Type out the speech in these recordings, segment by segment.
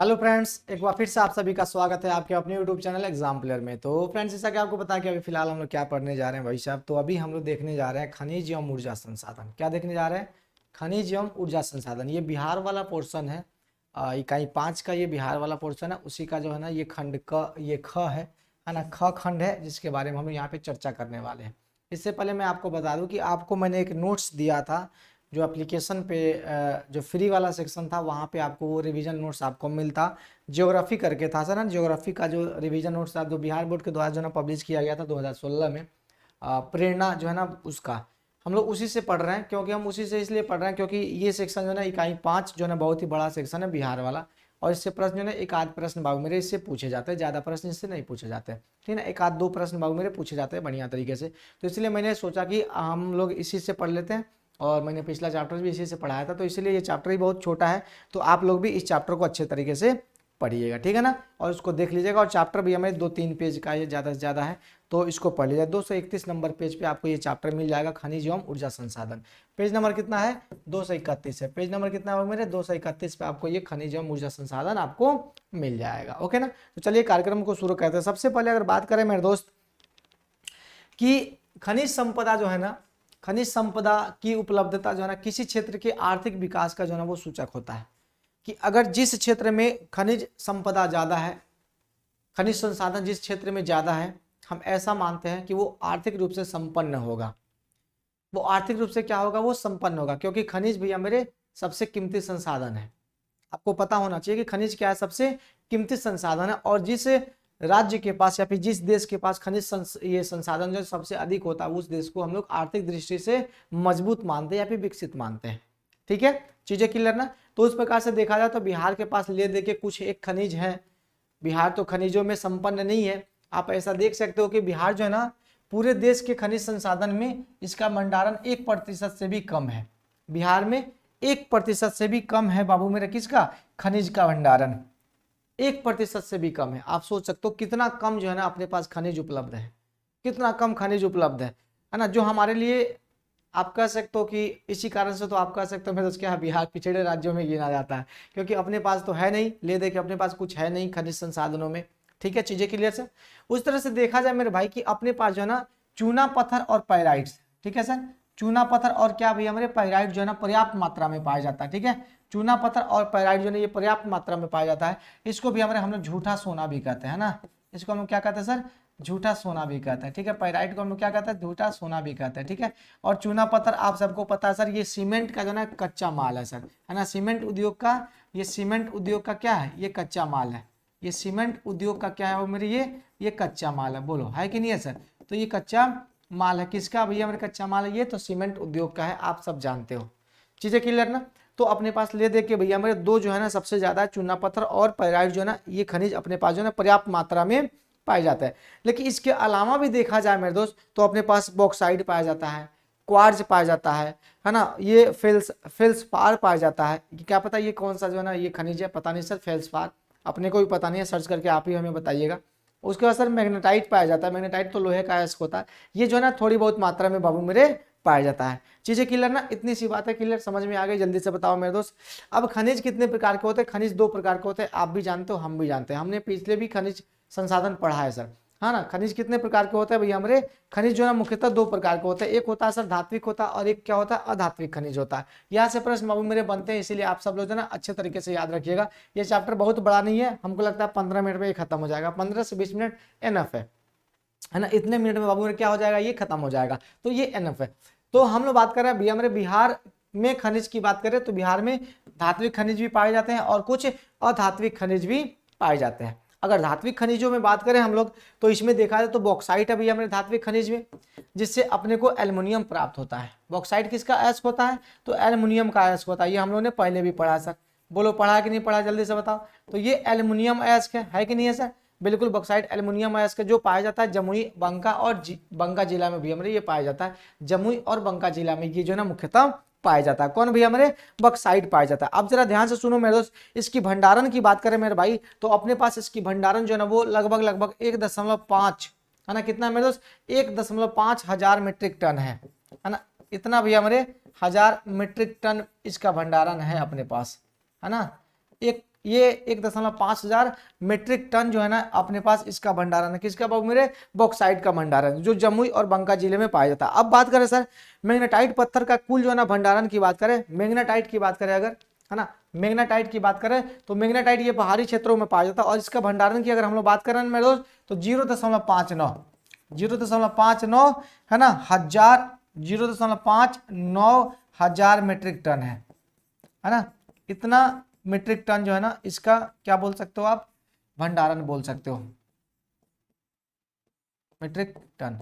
Hello friends, एक बार फिर से आप सभी का स्वागत है आपके अपने यूट्यूब चैनल एग्जाम प्लेयर में। तो फ्रेंड्स, जैसा कि आपको पता है कि अभी फिलहाल हम लोग क्या पढ़ने जा रहे हैं भाई साहब। तो अभी हम लोग देखने जा रहे हैं खनिज एवं ऊर्जा संसाधन। क्या देखने जा रहे हैं? खनिज एवं ऊर्जा संसाधन। ये बिहार वाला पोर्शन है। इकाई 5 का ये बिहार वाला पोर्शन है। उसी का जो है ना ये खंड क ये ख है ना, ख खंड है, जिसके बारे में हम यहाँ पे चर्चा करने वाले हैं। इससे पहले मैं आपको बता दूं कि आपको मैंने एक नोट्स दिया था जो एप्लीकेशन पे जो फ्री वाला सेक्शन था, वहाँ पे आपको वो रिवीजन नोट्स आपको मिलता। ज्योग्राफी करके था सर ना, ज्योग्राफी का जो रिवीजन नोट्स था जो बिहार बोर्ड के द्वारा जो ना पब्लिश किया गया था 2016 में। प्रेरणा जो है ना उसका हम लोग उसी से पढ़ रहे हैं। क्योंकि हम उसी से इसलिए पढ़ रहे हैं क्योंकि ये सेक्शन जो है ना इकाई 5 जो है ना बहुत ही बड़ा सेक्शन है बिहार वाला। और इससे प्रश्न जो है ना एक आध प्रश्न बाबू मेरे इससे पूछे जाते हैं, ज़्यादा प्रश्न इससे नहीं पूछे जाते हैं। ठीक है ना, एक आध दो प्रश्न बाबू मेरे पूछे जाते हैं बढ़िया तरीके से। तो इसलिए मैंने सोचा कि हम लोग इसी से पढ़ लेते हैं। और मैंने पिछला चैप्टर भी इसी से पढ़ाया था, तो इसलिए ये चैप्टर ही बहुत छोटा है। तो आप लोग भी इस चैप्टर को अच्छे तरीके से पढ़िएगा, ठीक है ना, और उसको देख लीजिएगा। और चैप्टर भी हमें 2-3 पेज का ये ज़्यादा से ज़्यादा है, तो इसको पढ़ लीजिए। 231 नंबर पेज पे आपको ये चैप्टर मिल जाएगा, खनिज एवं ऊर्जा संसाधन। पेज नंबर कितना है? 231 है। पेज नंबर कितना है मेरे? 231 पे आपको ये खनिज एवं ऊर्जा संसाधन आपको मिल जाएगा। ओके ना, तो चलिए कार्यक्रम को शुरू करते हैं। सबसे पहले अगर बात करें मेरे दोस्त कि खनिज संपदा जो है ना, खनिज संपदा की उपलब्धता जो है ना किसी क्षेत्र के आर्थिक विकास का जो है ना वो सूचक होता है। कि अगर जिस क्षेत्र में खनिज संपदा ज़्यादा है, खनिज संसाधन जिस क्षेत्र में ज़्यादा है, हम ऐसा मानते हैं कि वो आर्थिक रूप से संपन्न होगा। वो आर्थिक रूप से क्या होगा? वो संपन्न होगा, क्योंकि खनिज भैया मेरे सबसे कीमती संसाधन है। आपको पता होना चाहिए कि खनिज क्या है? सबसे कीमती संसाधन है। और जिस राज्य के पास या फिर जिस देश के पास ये संसाधन जो सबसे अधिक होता है, उस देश को हम लोग आर्थिक दृष्टि से मजबूत मानते हैं या फिर विकसित मानते हैं। ठीक है, चीजें क्लियर ना? तो उस प्रकार से देखा जाए तो बिहार के पास ले दे के कुछ एक खनिज है। बिहार तो खनिजों में संपन्न नहीं है। आप ऐसा देख सकते हो कि बिहार जो है ना पूरे देश के खनिज संसाधन में इसका भंडारण 1% से भी कम है। बिहार में 1% से भी कम है बाबू मेरा किसका? खनिज का भंडारण 1% से भी कम है। आप सोच सकते हो कितना कम जो है ना अपने पास खनिज उपलब्ध है, कितना कम खनिज उपलब्ध है ना, जो हमारे लिए आप कह सकते हो कि इसी कारण से तो आप कह सकते हो मैं तो क्या बिहार पिछड़े राज्यों में गिना जाता है, क्योंकि अपने पास तो है नहीं, ले दे के अपने पास कुछ है नहीं खनिज संसाधनों में। ठीक है, चीजें क्लियर से। उस तरह से देखा जाए मेरे भाई कि अपने पास जो है ना चूना पत्थर और पाइराइट्स, ठीक है सर, चूना पत्थर और क्या भैया हमारे पाइराइट जो है ना पर्याप्त मात्रा में पाया जाता है। ठीक है, चूना पत्थर और पाइराइट जो है ये पर्याप्त मात्रा में पाया जाता है। इसको भी हमारे हम लोग झूठा सोना भी कहते हैं ना, इसको हम लोग क्या कहते हैं सर? झूठा सोना भी कहते हैं। ठीक है, पाइराइट को हम लोग क्या कहते हैं? झूठा सोना भी कहते हैं। ठीक है, और चूना पत्थर आप सबको पता है सर, ये सीमेंट का जो है ना कच्चा माल है सर, है ना, सीमेंट उद्योग का, ये सीमेंट उद्योग का क्या है? ये कच्चा माल है। ये सीमेंट उद्योग का क्या है वो मेरे? ये कच्चा माल है। बोलो है कि नहीं है सर? तो ये कच्चा माल है किसका भैया मेरे? कच्चा माल है ये तो सीमेंट उद्योग का है, आप सब जानते हो। चीजें क्लियर ना? तो अपने पास ले दे के भैया मेरे दो जो है ना सबसे ज्यादा चूना पत्थर और पाइराइट जो है ना ये खनिज अपने पास जो है ना पर्याप्त मात्रा में पाया जाता है। लेकिन इसके अलावा भी देखा जाए मेरे दोस्त तो अपने पास बॉक्साइट पाया जाता है, क्वार्ज पाया जाता है ना, ये फेल्सपार पाया जाता है। क्या पता ये कौन सा जो है ना ये खनिज है? पता नहीं सर, फेल्सपार अपने को भी पता नहीं है, सर्च करके आप ही हमें बताइएगा। उसके बाद सर मैग्नेटाइट पाया जाता है। मैग्नेटाइट तो लोहे का अयस्क होता है। ये जो है ना थोड़ी बहुत मात्रा में बाबू मेरे पाया जाता है। चीजें क्लियर ना? इतनी सी बात है, क्लियर समझ में आ गई? जल्दी से बताओ मेरे दोस्त। अब खनिज कितने प्रकार के होते हैं? खनिज 2 प्रकार के होते हैं, आप भी जानते हो हम भी जानते हैं, हमने पिछले भी खनिज संसाधन पढ़ा है सर, हाँ ना। खनिज कितने प्रकार के होते हैं भैया हमारे? खनिज जो है मुख्यतः 2 प्रकार के होते हैं। एक होता है सर धात्विक होता है और एक क्या होता है? अधात्विक खनिज होता है। यहाँ से प्रश्न बाबू मेरे बनते हैं, इसीलिए आप सब लोग जो है ना अच्छे तरीके से याद रखिएगा। ये चैप्टर बहुत बड़ा नहीं है, हमको लगता है 15 मिनट में ये खत्म हो जाएगा, 15 से 20 मिनट एनफ है ना, इतने मिनट में बाबू मेरे क्या हो जाएगा? ये खत्म हो जाएगा, तो ये एनफ है। तो हम लोग बात कर रहे हैं भैया मेरे बिहार में खनिज की बात करें तो बिहार में धात्विक खनिज भी पाए जाते हैं और कुछ अधात्विक खनिज भी पाए जाते हैं। अगर धात्विक खनिजों में बात करें हम लोग तो इसमें देखा जाए तो बॉक्साइट है भैया मेरे धात्विक खनिज में, जिससे अपने को एल्युमिनियम प्राप्त होता है। बॉक्साइट किसका अयस्क होता है? तो एल्युमिनियम का अयस्क होता है। ये हम लोगों ने पहले भी पढ़ा सर, बोलो पढ़ा कि नहीं पढ़ा? जल्दी से बताओ। तो ये एल्युमिनियम अयस्क है कि नहीं है सर? बिल्कुल, बॉक्साइट एल्युमिनियम अयस्क जो पाया जाता है जमुई, बंका और बंका जिला में भी हमारे ये पाया जाता है। जमुई और बंका जिला में ये जो है ना मुख्यतः पाया जाता है। कौन भैया हमारे? बॉक्साइट पाया जाता है। अब जरा ध्यान से सुनो मेरे दोस्त, इसकी भंडारण की बात करें मेरे भाई तो अपने पास इसकी भंडारण जो है ना वो लगभग 1.5 है ना, कितना मेरे दोस्त? 1.5 हजार मीट्रिक टन है ना, इतना भैया हमारे 1000 मीट्रिक टन इसका भंडारण है अपने पास, है ना। एक ये 1.5 मीट्रिक टन जो है ना अपने पास इसका भंडारण है। किसका बाबू मेरे? बॉक्साइट का भंडारण, जो जमुई और बंका जिले में पाया जाता है। अब बात करें सर मैग्नेटाइट पत्थर का कुल जो है ना भंडारण की बात करें, मैग्नेटाइट की बात करें अगर, है ना, मैग्नेटाइट की बात करें तो मैग्नेटाइट ये पहाड़ी क्षेत्रों में पाया जाता है और इसका भंडारण की अगर हम लोग बात करें मेरे दोस्त तो 0.59 है ना हजार, 0.59 हजार मीट्रिक टन है ना। इतना मीट्रिक टन जो है ना इसका क्या बोल सकते हो आप? भंडारण बोल सकते हो, मीट्रिक टन,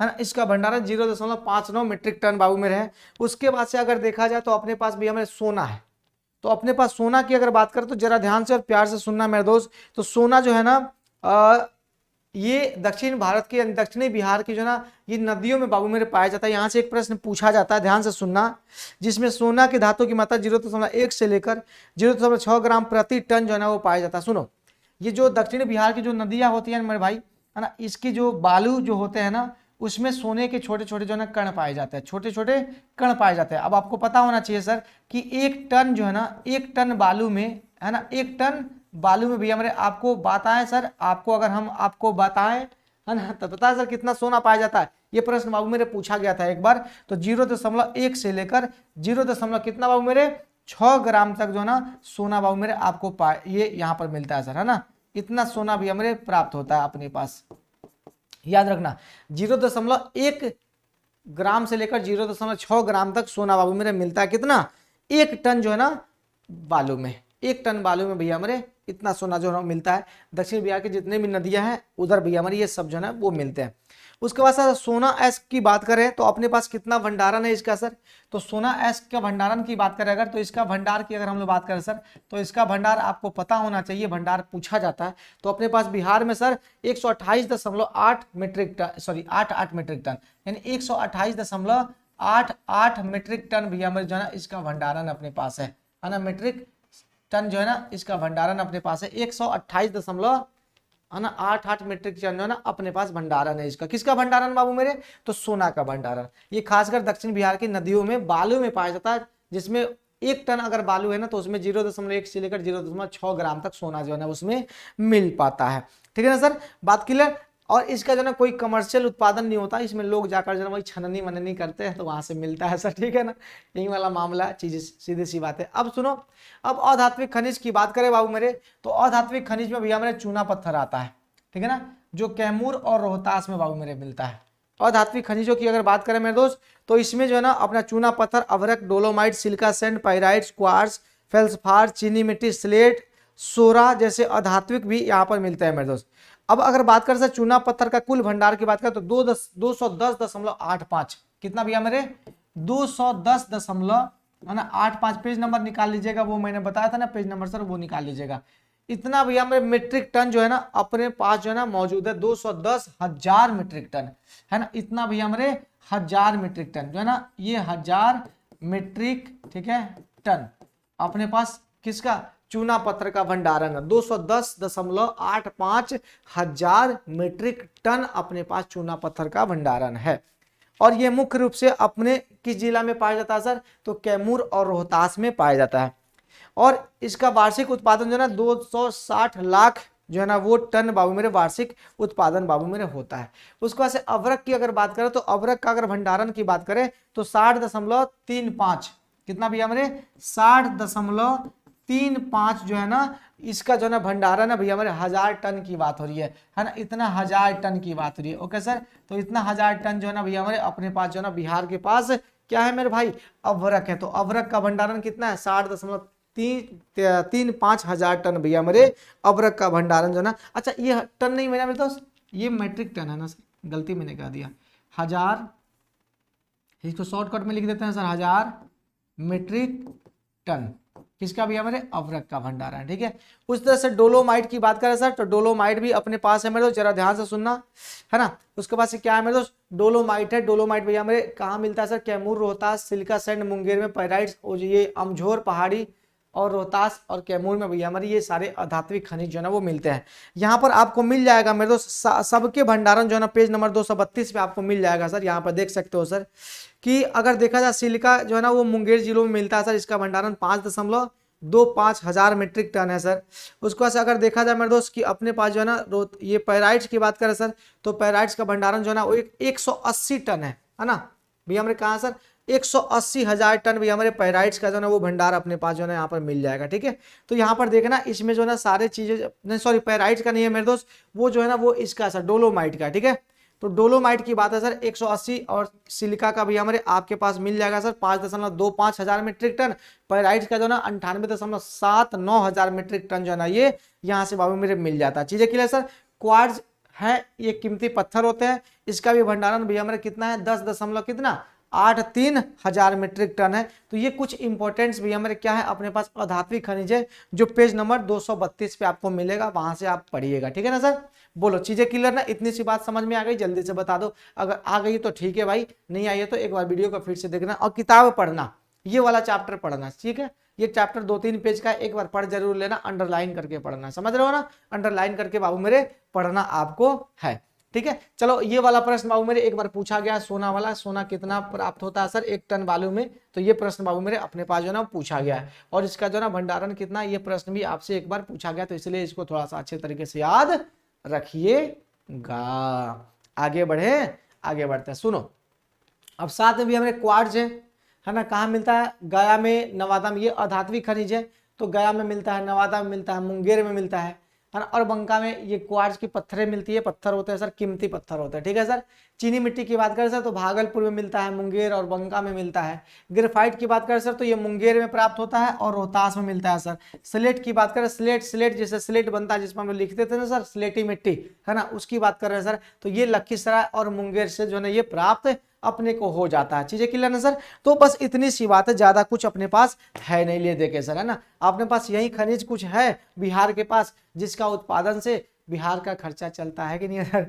है ना। इसका भंडारण 0.59 मीट्रिक टन बाबू में है। उसके बाद से अगर देखा जाए तो अपने पास भी हमें सोना है। तो अपने पास सोना की अगर बात करें तो जरा ध्यान से और प्यार से सुनना मेरे दोस्त। तो सोना जो है ना ये दक्षिण भारत के दक्षिणी बिहार की जो ना ये नदियों में बाबू मेरे पाया जाता है। यहाँ से एक प्रश्न पूछा जाता है, ध्यान से सुनना, जिसमें सोना की धातु की मात्रा 0.1 से लेकर 0.6 ग्राम प्रति टन जो है ना वो पाया जाता है। सुनो, ये जो दक्षिण बिहार की जो नदियां होती हैं मेरे भाई, है ना, इसकी जो बालू जो होते हैं ना उसमें सोने के छोटे छोटे जो है ना कण पाए जाते हैं, छोटे छोटे कण पाए जाते हैं। अब आपको पता होना चाहिए सर कि 1 टन जो है ना, 1 टन बालू में, है ना, 1 टन बालू में भैया मेरे आपको बताएं सर, आपको अगर हम आपको बताएं, है ना, तो पता है सर कितना सोना पाया जाता है? ये प्रश्न बाबू मेरे पूछा गया था एक बार। तो 0.1 से लेकर 0. कितना बाबू मेरे 6 ग्राम तक जो है ना सोना बाबू मेरे आपको ये यहाँ पर मिलता है सर, है ना। इतना सोना भैया मेरे प्राप्त होता है अपने पास, याद रखना। 0.1 ग्राम से लेकर 0.6 ग्राम तक सोना बाबू मेरे मिलता है। कितना? 1 टन जो है ना बालू में, 1 टन बालू में भैया मेरे इतना सोना जो है मिलता है। दक्षिण बिहार के जितने भी नदियां हैं उधर भैया हमारे ये सब जो है ना वो मिलते हैं। उसके बाद सर सोना एस की बात करें तो अपने पास कितना भंडारण है इसका सर? तो सोना एस का भंडारण की बात करें अगर तो इसका भंडार की अगर हम लोग बात करें सर तो इसका भंडार आपको पता होना चाहिए, भंडार पूछा जाता है। तो अपने पास बिहार में sir 128.8 metric ton, sorry 88 metric ton, यानी 128.88 मीट्रिक टन भैया मेरे जो है ना इसका भंडारण अपने पास है ना। मीट्रिक टन जो है ना इसका भंडारण अपने पास है 128.88 मीट्रिक टन जो है ना अपने पास भंडारण है इसका। किसका भंडारण बाबू मेरे? तो सोना का भंडारण। ये खासकर दक्षिण बिहार की नदियों में बालू में पाया जाता है, जिसमें 1 टन अगर बालू है ना तो उसमें 0.1 से लेकर 0.6 ग्राम तक सोना जो है ना उसमें मिल पाता है। ठीक है ना सर, बात क्लियर। और इसका जो ना कोई कमर्शियल उत्पादन नहीं होता, इसमें लोग जाकर जो है वही छननी मननी करते हैं तो वहां से मिलता है सर। ठीक है ना, यही वाला मामला है, चीज सीधी सी बात है। अब सुनो, अब अधात्विक खनिज की बात करें बाबू मेरे तो अधात्विक खनिज में भैया मेरे चूना पत्थर आता है। ठीक है ना, जो कैमूर और रोहतास में बाबू मेरे मिलता है। अधात्विक खनिजों की अगर बात करें मेरे दोस्त तो इसमें जो है ना अपना चूना पत्थर, अभ्रक, dolomite, silica sand, pyrite, quartz, feldspar, चीनी मिट्टी, स्लेट, सोरा जैसे अधात्विक भी यहाँ पर मिलते हैं मेरे दोस्त। अब अगर बात करें सर चूना पत्थर का कुल भंडार की बात करें तो 210.85, कितना भैया मेरे 210.85 पेज नंबर निकाल लीजिएगा, वो मैंने बताया था ना पेज नंबर सर, वो निकाल लीजिएगा। इतना भैया मेरे मीट्रिक टन जो है ना अपने पास जो है ना मौजूद है, 210,000 मीट्रिक टन, है ना। इतना भैया मेरे 1000 मीट्रिक टन जो है ना, ये 1000 मीट्रिक, ठीक है, टन अपने पास किसका? चूना पत्थर का भंडारण है। 210.85 हजार मीट्रिक टन अपने पास चूना पत्थर का भंडारण है। और ये मुख्य रूप से अपने किस जिला में पाया जाता है सर? तो कैमूर और रोहतास में पाया जाता है। और इसका वार्षिक उत्पादन जो है ना 260 लाख जो है ना वो टन बाबू मेरे वार्षिक उत्पादन बाबू मेरे होता है। उसके बाद से अभ्रक की अगर बात करें तो अभ्रक का अगर भंडारण की बात करें तो 60.35, कितना भैया मेरे 60.35 जो है ना इसका जो है ना भंडारण है भैया मेरे 1000 टन की बात हो रही है ना। इतना 1000 टन की बात हो रही है। ओके सर, तो इतना 1000 टन जो है ना भैया मेरे अपने पास जो है ना बिहार के पास क्या है मेरे भाई? अभ्रक है। तो अभ्रक का भंडारण कितना है? 60.35 हजार टन भैया मेरे अभ्रक का भंडारण जो है ना। अच्छा ये टन नहीं मेरा मेरे दोस्त, ये मैट्रिक टन है ना सर, गलती मैंने कह दिया 1000, इसको शॉर्टकट में लिख देते हैं सर 1000 मीट्रिक टन किसका भैया मेरे? अभ्रक का भंडारण। ठीक है, उस तरह से डोलोमाइट की बात करें सर तो डोलोमाइट भी अपने पास है मेरे दोस्त, जरा ध्यान से सुनना, है ना। उसके बाद से क्या है मेरे दोस्त? डोलोमाइट है। डोलोमाइट भैया मेरे कहाँ मिलता है sir? Kaimur, Rohtas, silica sand, Munger में पाइराइट्स, और ये अमझोर पहाड़ी और रोहतास और कैमूर में भैया हमारे ये सारे अधात्विक खनिज जो है ना वो मिलते हैं। यहाँ पर आपको मिल जाएगा मेरे दोस्त सबके भंडारण जो है ना पेज नंबर 232 पे आपको मिल जाएगा सर। यहाँ पर देख सकते हो सर कि अगर देखा जाए सिलिका जो है ना वो मुंगेर जिलों में मिलता है सर, इसका भंडारण 25,000 मीट्रिक टन है सर। उसके बाद अगर देखा जाए मेरे दोस्त कि अपने पास जो है ना ये पैराइट्स की बात करें सर, तो पैराइट्स का भंडारण जो है ना वो 180 टन है ना भैया हमारे कहा सर 180,000 टन भी हमारे पैराइट्स का जो है ना वो भंडार अपने पास जो है ना यहाँ पर मिल जाएगा। ठीक है, तो यहाँ पर देखना इसमें जो है ना सारे चीजें, सॉरी पैराइट्स का नहीं है मेरे दोस्त, वो जो है ना वो इसका सर डोलोमाइट का। ठीक है, तो डोलोमाइट की बात है सर 180, और सिलिका का भी हमारे आपके पास मिल जाएगा सर 5.25 हजार मीट्रिक टन। पैराइट्स का जो है ना 98.79 हजार मीट्रिक टन जो है ना ये यहाँ से बाबू मेरे मिल जाता है। चीजें क्लियर सर। क्वार्ट्ज है, ये कीमती पत्थर होते हैं, इसका भी भंडारण भी हमारे कितना है 10.83 हजार मीट्रिक टन है। तो ये कुछ इंपॉर्टेंट्स भी हमारे क्या है अपने पास अधात्विक खनिज है, जो पेज नंबर 232 पे आपको मिलेगा, वहां से आप पढ़िएगा। ठीक है ना सर, बोलो चीजें क्लियर ना, इतनी सी बात समझ में आ गई, जल्दी से बता दो, अगर आ गई तो ठीक है भाई, नहीं आई है तो एक बार वीडियो को फिर से देखना और किताब पढ़ना, ये वाला चैप्टर पढ़ना। ठीक है, ये चैप्टर 2-3 पेज का, एक बार पढ़ जरूर लेना, अंडरलाइन करके पढ़ना, समझ रहे हो ना, अंडरलाइन करके बाबू मेरे पढ़ना आपको है। ठीक है, चलो ये वाला प्रश्न बाबू मेरे एक बार पूछा गया, सोना वाला, सोना कितना प्राप्त होता है सर 1 टन बालू में, तो ये प्रश्न बाबू मेरे अपने पास जो ना पूछा गया है, और इसका जो ना भंडारण कितना, ये प्रश्न भी आपसे एक बार पूछा गया, तो इसलिए इसको थोड़ा सा अच्छे तरीके से याद रखिएगा। आगे बढ़े, आगे बढ़ते हैं, सुनो। अब साथ में भी हमारे क्वार्ट्ज है ना, कहाँ मिलता है, गया में, नवादा में, ये अधात्विक खनिज है, तो गया में मिलता है, नवादा में मिलता है, मुंगेर में मिलता है ना, और बंका में ये क्वार्ट्ज की पत्थरें मिलती है, पत्थर होते हैं सर, कीमती पत्थर होते हैं। ठीक है सर। चीनी मिट्टी की बात करें सर तो भागलपुर में मिलता है, मुंगेर और बंका में मिलता है। ग्रेफाइट की बात करें सर तो ये मुंगेर में प्राप्त होता है और रोहतास में मिलता है सर। स्लेट की बात करें, स्लेट जैसे स्लेट बनता है जिसमें हम लोग लिखते थे ना सर, स्लेटी मिट्टी है ना, उसकी बात कर रहे हैं सर, तो ये लखीसराय और मुंगेर से जो है ना ये प्राप्त अपने को हो जाता है। चीजें क्लियर ना सर, तो बस इतनी सी बात है, ज्यादा कुछ अपने पास है नहीं, ले देखे सर है ना, अपने पास यही खनिज कुछ है बिहार के पास, जिसका उत्पादन से बिहार का खर्चा चलता है कि नहीं सर,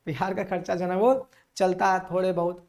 बिहार का खर्चा जो है वो चलता है थोड़े बहुत।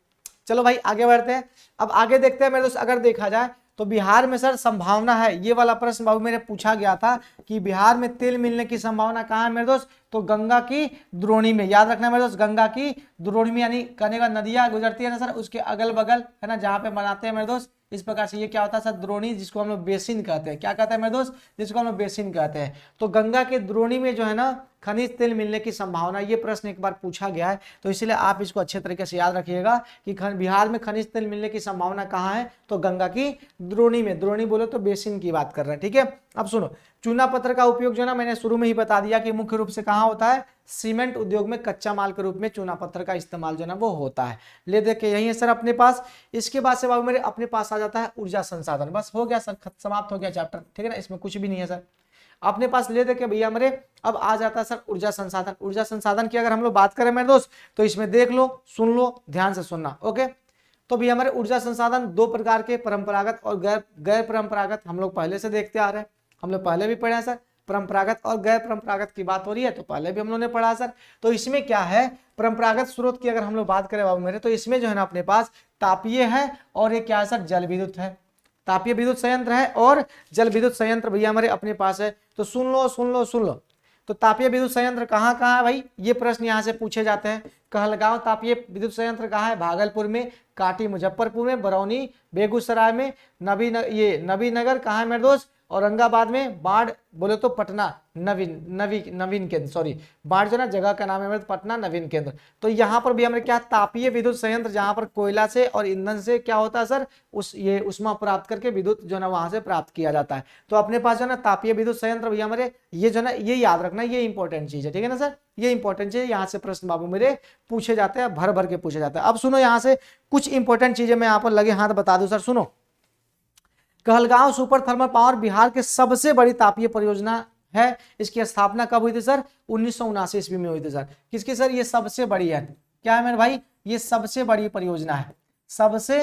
चलो भाई आगे बढ़ते हैं, अब आगे देखते हैं मेरे दोस्त, अगर देखा जाए तो बिहार में सर संभावना है, ये वाला प्रश्न बाबू मेरे पूछा गया था कि बिहार में तेल मिलने की संभावना कहाँ है मेरे दोस्त, तो गंगा की द्रोणी में, याद रखना मेरे दोस्त, गंगा की द्रोणी में, यानी कहने का नदियां गुजरती है ना सर, उसके अगल बगल है ना, जहाँ पे बनाते हैं मेरे दोस्त, इस प्रकार से ये क्या होता है सर द्रोणी, जिसको हम लोग बेसिन कहते हैं, क्या कहते हैं मेरे दोस्त, जिसको हम लोग बेसिन कहते हैं। तो गंगा के द्रोणी में जो है ना खनिज तेल मिलने की संभावना, ये प्रश्न एक बार पूछा गया है, तो इसलिए आप इसको अच्छे तरीके से याद रखिएगा कि बिहार में खनिज तेल मिलने की संभावना कहाँ है, तो गंगा की द्रोणी में, द्रोणी बोले तो बेसिन की बात कर रहे हैं। ठीक है, अब सुनो, चूना पत्थर का उपयोग जो है ना मैंने शुरू में ही बता दिया कि मुख्य रूप से कहाँ होता है, सीमेंट उद्योग में कच्चा माल के रूप में चूना पत्थर का इस्तेमाल जो है ना वो होता है। ले दे के यही है सर अपने पास। इसके बाद से बाबू मेरे अपने पास आ जाता है ऊर्जा संसाधन, बस हो गया सर, समाप्त हो गया चैप्टर। ठीक है ना, इसमें कुछ भी नहीं है सर अपने पास। ले दे के भैया मेरे अब आ जाता है सर ऊर्जा संसाधन। ऊर्जा संसाधन की अगर हम लोग बात करें मेरे दोस्त, तो इसमें देख लो, सुन लो, ध्यान से सुनना। ओके, तो भैया हमारे ऊर्जा संसाधन 2 प्रकार के, परंपरागत और गैर परंपरागत, हम लोग पहले से देखते आ रहे हैं, हम लोग पहले भी पढ़े हैं सर। परंपरागत और गैर परंपरागत की बात हो रही है तो पहले भी हम लोगों ने पढ़ा सर। तो इसमें क्या है, परंपरागत स्रोत की अगर हम लोग बात करें बाबू मेरे, तो इसमें जो है ना अपने पास तापीय है, और ये क्या है सर, जल विद्युत है। तापीय विद्युत संयंत्र है और जल विद्युत संयंत्र भैया हमारे अपने पास है। तो सुन लो सुन लो सुन लो, तो तापीय विद्युत संयंत्र कहाँ कहाँ है भाई, ये प्रश्न यहाँ से पूछे जाते हैं। कहलगांव तापीय विद्युत संयंत्र कहाँ है, भागलपुर में, काटी मुजफ्फरपुर में, बरौनी बेगूसराय में, नबीनगर कहाँ है मेरे दोस्त, औरंगाबाद में, बाढ़ बोले तो पटना, नवीन केंद्र, सॉरी बाढ़ जो ना जगह का नाम है पटना नवीन केंद्र। तो यहाँ पर भी हमें क्या, तापीय विद्युत संयंत्र, जहाँ पर कोयला से और ईंधन से क्या होता है सर, ये उष्मा प्राप्त करके विद्युत जो ना वहां से प्राप्त किया जाता है। तो अपने पास जो ना तापीय विद्युत संयंत्र भैया हमारे, ये जो ना ये याद रखना, ये इंपॉर्टेंट चीज है। ठीक है ना सर, ये इंपॉर्टेंट चीज, यहाँ से प्रश्न बाबू मेरे पूछे जाते हैं, भर भर के पूछे जाते हैं। अब सुनो, यहाँ से कुछ इंपॉर्टेंट चीजें मैं यहाँ पर लगे हाथ बता दूं सर, सुनो। Kahalgaon super thermal power Bihar के सबसे बड़ी तापीय परियोजना है। इसकी स्थापना कब हुई थी सर, 1979 ईस्वी में हुई थी सर। किसकी सर, ये सबसे बड़ी है, क्या है मेरे भाई, ये सबसे बड़ी परियोजना है, सबसे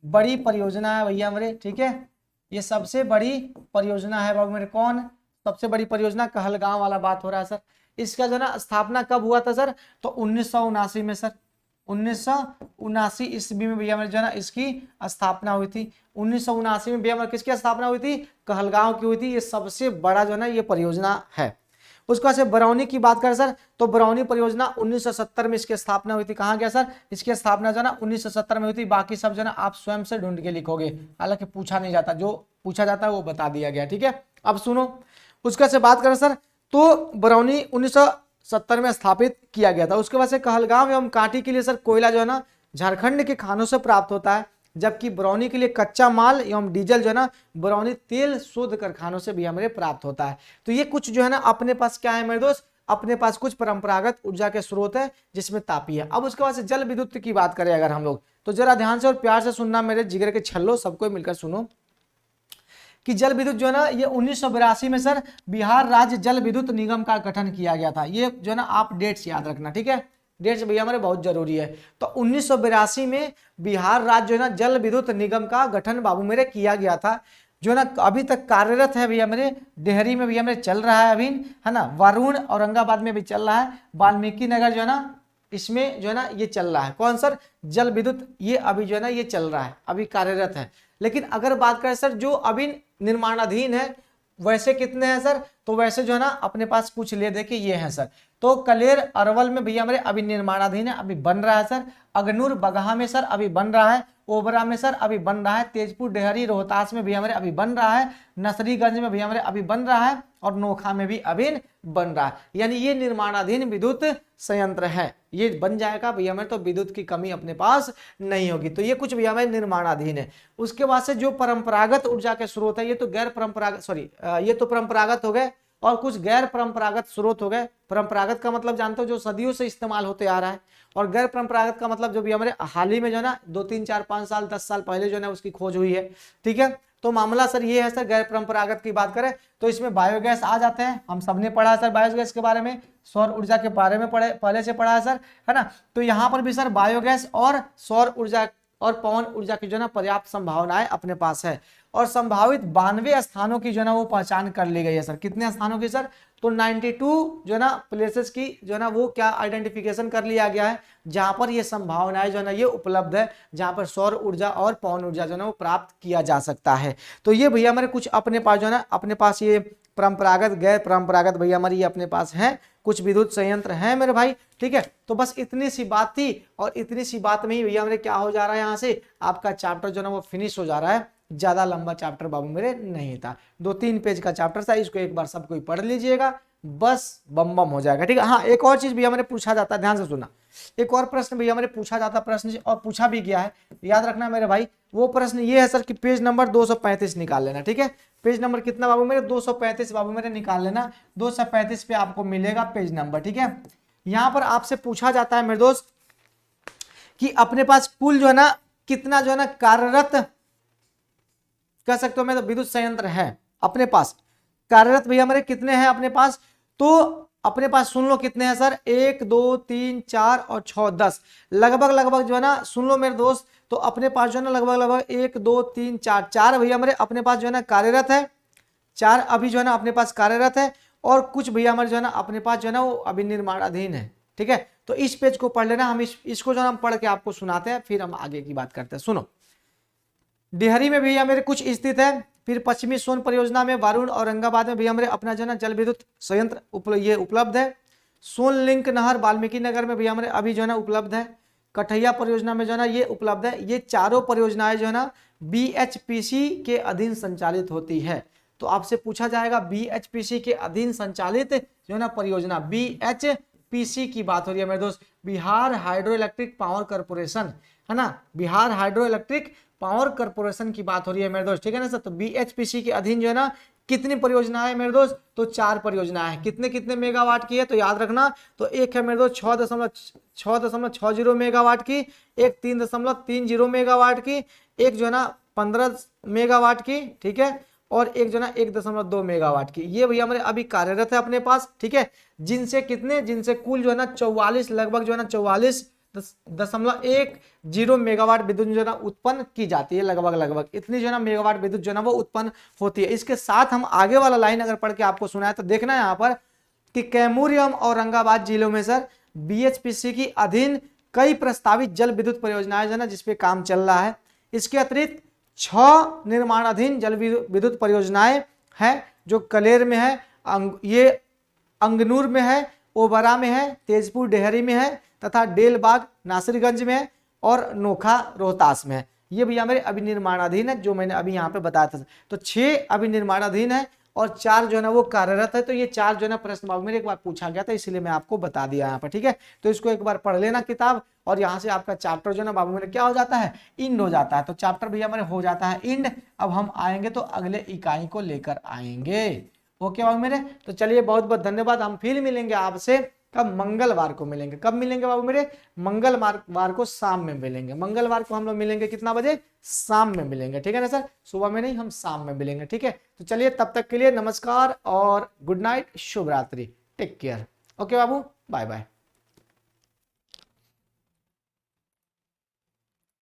बड़ी परियोजना है भैया मेरे। ठीक है, ये सबसे बड़ी परियोजना है बाबू मेरे। कौन सबसे बड़ी परियोजना, कहलगांव वाला बात हो रहा है सर। इसका जो ना स्थापना कब हुआ था सर, तो 1979 में सर, 1979 ईस्वी में भैया मेरे जो है ना इसकी स्थापना हुई थी। 1979 में भैया मेरे किसकी स्थापना हुई थी, कहलगांव की हुई थी। ये सबसे बड़ा जो है ना ये परियोजना है। उसके बाद से बरौनी की बात करें सर, तो बरौनी परियोजना 1970 में इसकी स्थापना हुई थी। कहाँ गया सर, इसकी स्थापना जो है ना 1970 में हुई थी। बाकी सब जो है ना आप स्वयं से ढूंढ के लिखोगे, हालांकि पूछा नहीं जाता, जो पूछा जाता है वो बता दिया गया, ठीक है। अब सुनो, उसका से बात करें सर, तो बरौनी 1970 में स्थापित किया गया था। उसके बाद से कहलगांव एवं कांटी के लिए सर कोयला जो है ना झारखंड के खानों से प्राप्त होता है, जबकि बरौनी के लिए कच्चा माल एवं डीजल जो है ना बरौनी तेल शोध कारखानों से भी हमारे प्राप्त होता है। तो ये कुछ जो है ना अपने पास क्या है मेरे दोस्त, अपने पास कुछ परंपरागत ऊर्जा के स्रोत है जिसमें तापीय है। अब उसके बाद से जल विद्युत की बात करें अगर हम लोग, तो जरा ध्यान से और प्यार से सुनना मेरे जिगर के छल्लो, सबको मिलकर सुनो कि जल विद्युत जो है ना ये 1982 में सर बिहार राज्य जल विद्युत निगम का गठन किया गया था। ये जो है ना आप डेट्स याद रखना, ठीक है, डेट्स भैया हमारे बहुत जरूरी है। तो 1982 में बिहार राज्य जो है ना जल विद्युत निगम का गठन बाबू मेरे किया गया था, जो ना अभी तक कार्यरत है भैया मेरे। डेहरी में भैया मेरे चल रहा है अभी, है ना, वरुण औरंगाबाद में भी चल रहा है, वाल्मीकि नगर जो है ना इसमें जो है ना ये चल रहा है। कौन सर, जल विद्युत, ये अभी जो है ना ये चल रहा है, अभी कार्यरत है। लेकिन अगर बात करें सर जो अभी निर्माणाधीन है वैसे कितने हैं सर, तो वैसे जो है ना अपने पास कुछ ले दे के ये हैं सर। तो कलेर अरवल में भैया मेरे अभी निर्माणाधीन है, अभी बन रहा है सर। अगनूर बगहा में सर अभी बन रहा है। ओबरा में सर अभी बन रहा है। तेजपुर डेहरी रोहतास में भैया मेरे अभी बन रहा है। नसरीगंज में भैया मेरे अभी बन रहा है, और नोखा में भी अभी बन रहा है। यानी ये निर्माणाधीन विद्युत संयंत्र है, ये बन जाएगा भैया मेरे, तो विद्युत की कमी अपने पास नहीं होगी। तो ये कुछ भैया मेरे निर्माणाधीन है। उसके बाद से जो परंपरागत ऊर्जा के स्रोत है, ये तो गैर परंपरागत, सॉरी ये तो परंपरागत हो गए, और कुछ गैर परंपरागत स्रोत हो गए। परंपरागत का मतलब जानते हो जो सदियों से इस्तेमाल होते आ रहा है, और गैर परंपरागत का मतलब जो भी हमारे हाल ही में जो है ना 2 3 4 5 साल 10 साल पहले जो है ना उसकी खोज हुई है, ठीक है। तो मामला सर ये है सर, गैर परंपरागत की बात करें तो इसमें बायोगैस आ जाते हैं। हम सबने पढ़ा है सर बायोगैस के बारे में, सौर ऊर्जा के बारे में पहले से पढ़ा है सर, है ना। तो यहाँ पर भी सर बायोगैस और सौर ऊर्जा और पवन ऊर्जा की जो है ना पर्याप्त संभावनाएं अपने पास है। और संभावित 92 स्थानों की जो है ना वो पहचान कर ली गई है सर। कितने स्थानों की सर, तो 92 जो है ना प्लेसेस की जो है ना वो क्या आइडेंटिफिकेशन कर लिया गया है, जहां पर ये संभावनाएं जो है ना ये उपलब्ध है, जहां पर सौर ऊर्जा और पवन ऊर्जा जो है ना वो प्राप्त किया जा सकता है। तो ये भैया हमारे कुछ अपने पास जो है ना अपने पास ये परंपरागत गैर परंपरागत भैया हमारी ये अपने पास है, कुछ विद्युत संयंत्र है मेरे भाई, ठीक है। तो बस इतनी सी बात थी, और इतनी सी बात में ही भैया मेरे क्या हो जा रहा है, यहाँ से आपका चैप्टर जो है ना वो फिनिश हो जा रहा है। ज्यादा लंबा चैप्टर बाबू मेरे नहीं था, 2-3 पेज का चैप्टर था, इसको एक बार सब कोई पढ़ लीजिएगा, बस बम बम हो जाएगा, ठीक है। हाँ एक और चीज भी हमारे पूछा जाता है, ध्यान से सुनना, एक और प्रश्न भी हमारे पूछा जाता है, प्रश्न और पूछा भी गया है, याद रखना मेरे भाई। वो प्रश्न ये है सर कि पेज नंबर 235 निकाल लेना, ठीक है। पेज नंबर कितना बाबू मेरे, 235 बाबू मेरे निकाल लेना, 235 पे आपको मिलेगा पेज नंबर, ठीक है। यहाँ पर आपसे पूछा जाता है मेरे दोस्त कि अपने पास कुल जो है ना कितना जो है ना कार्यरत कह सकते हो मैं तो विद्युत संयंत्र है अपने पास, कार्यरत भैया हमारे कितने हैं अपने पास, तो अपने पास सुन लो कितने हैं सर, 1 2 3 4 और 6 10, लगभग जो है ना सुन लो मेरे दोस्त, तो अपने पास जो है ना लगभग 1 2 3 4 4 भैया हमारे अपने पास जो है ना कार्यरत है, 4 अभी जो है ना अपने पास कार्यरत है, और कुछ भैया हमारे जो है ना अपने पास जो है ना वो अभी निर्माणाधीन है, ठीक है। तो इस पेज को पढ़ लेना, हम इसको जो है हम पढ़ के आपको सुनाते हैं, फिर हम आगे की बात करते हैं। सुनो, डेहरी में भैया मेरे कुछ स्थित है, फिर पश्चिमी सोन परियोजना में वरुण औरंगाबाद में भैया मेरे अपना जो है ना जल विद्युत संयंत्र ये उपलब्ध है। सोन लिंक नहर वाल्मीकि नगर में भैया मेरे अभी जो है ना उपलब्ध है। कठैया परियोजना में जो है ना ये उपलब्ध है। ये चारों परियोजनाएं जो है ना BHPC के अधीन संचालित होती है। तो आपसे पूछा जाएगा BHPC के अधीन संचालित जो है ना परियोजना, BHPC की बात हो रही है मेरे दोस्त, Bihar hydro electric power corporation, है ना, Bihar hydro electric power corporation की बात हो रही है मेरे दोस्त, ठीक है ना सर। तो BHPC के अधीन जो है ना कितनी परियोजना है मेरे दोस्त, तो 4 परियोजनाएं हैं। कितने कितने मेगावाट की है, तो याद रखना, तो एक है मेरे दोस्त 6.60 मेगावाट की, एक 3.30 मेगावाट की, एक जो है ना 15 मेगावाट की, ठीक है, और एक जो है ना 1.2 मेगावाट की। ये भैया हमारे अभी कार्यरत है अपने पास, ठीक है। जिनसे कितने, जिनसे कुल जो है ना 44 लगभग जो है ना 44.10 मेगावाट विद्युत जो है ना उत्पन्न की जाती है, लगभग इतनी जो है ना मेगावाट विद्युत जो है ना वो उत्पन्न होती है। इसके साथ हम आगे वाला लाइन अगर पढ़ के आपको सुनाए तो देखना यहाँ पर कि कैमूर एवं औरंगाबाद जिलों में सर BHPC की अधीन कई प्रस्तावित जल विद्युत परियोजनाएं जो है ना जिसपे काम चल रहा है। इसके अतिरिक्त 6 निर्माणाधीन जल विद्युत परियोजनाएं हैं जो कलेर में है, ये अंगनूर में है, ओबरा में है, तेजपुर डेहरी में है तथा डेलबाग नासिरगंज में है और नोखा रोहतास में है। ये भैया मेरे अभी निर्माणाधीन है, जो मैंने अभी यहाँ पे बताया था। तो 6 अभी निर्माणाधीन है और 4 जो है ना वो कार्यरत है। तो ये 4 जो है ना प्रश्न भाग मेरे एक बार पूछा गया था, इसलिए मैं आपको बता दिया यहाँ पर, ठीक है। तो इसको एक बार पढ़ लेना किताब, और यहाँ से आपका चैप्टर जो है ना बाबू मेरे क्या हो जाता है, इंड हो जाता है। तो चैप्टर भैया मेरे हो जाता है इंड। अब हम आएंगे तो अगले इकाई को लेकर आएंगे। ओके बाबू मेरे, तो चलिए बहुत बहुत धन्यवाद। हम फिर मिलेंगे आपसे कब, मंगलवार को मिलेंगे। कब मिलेंगे बाबू मेरे, मंगलवार को शाम में मिलेंगे। मंगलवार को हम लोग मिलेंगे कितना बजे, शाम में मिलेंगे, ठीक है ना सर, सुबह में नहीं, हम शाम में मिलेंगे, ठीक है। तो चलिए तब तक के लिए नमस्कार और गुड नाइट, शुभ रात्रि, टेक केयर। ओके बाबू, बाय बाय।